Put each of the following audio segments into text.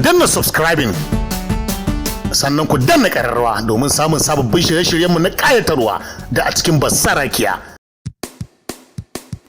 danna subscribing sannan ku danna ƙararrawa domin samun sababbin shirye-shiryenmu na ƙayatarwa da a cikin Basarakiya.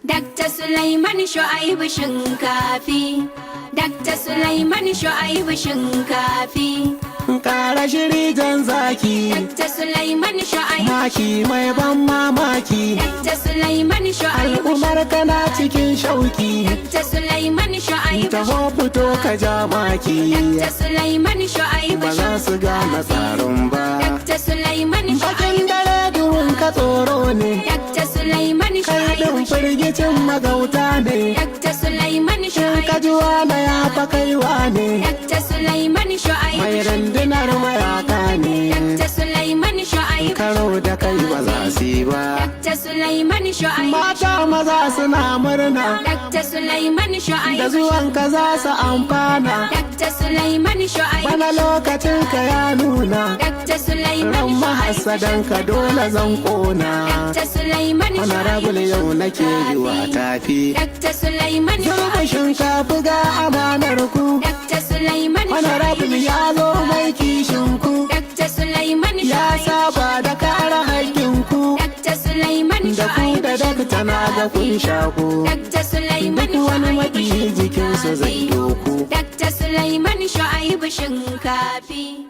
Dr. Sulaiman Shu'aibu Shinkafi, Dr. Sulaiman Shu'aibu Shinkafi. Kara shiri jan zaki, Dr. Sulaiman Shu'aibu maki mai ban mamaki. Dr. Sulaiman Shu'aibu Al'umar kana cikin shauki, Dr. Sulaiman Shu'aibu taho fito ka ja maki. Dr. Sulaiman Shu'aibu Ba za su gane tsarin ba. Dr. Sulaiman Bakin Shu'aibu dare duhun ka tsoro ne, Dr. Sulaiman kai Shu'aibu ɗin firgicin magauta ne. Dr. Sulaiman Ka Shu'aibu juwa na ya fa kaiwa ne, Dr. Sulaiman mai Shu'aibu rundunar mayaka ne. Dr. Sulaiman Shu'aibu Karo da kai ba za su yi ba. Dr. Sulaiman Shu'aibu Mata maza suna murna, Dr. Sulaiman da Shu'aibu zuwan ka za su amfana. Dr. Sulaiman Shu'aibu Bana lokacin ka ya nuna, Dr. Sulaiman ran mahassadan ka dole zan kona. Dr. Sulaiman Honorable yau nake yi wa tafi. Dr. Sulaiman Zurba shinkafi ga amanar ku, Dr. Sulaiman Honorable ya zo mai kishin ku. Dr. Sulaiman Ya saba da kare haƙƙin ku, Dr. Sulaiman da ku da dakta na ga kun shaku. Dr. Sulaiman Duk wani maƙiyi jikinsu zai doku. Dr. Sulaiman Shu'aibu Shinkafi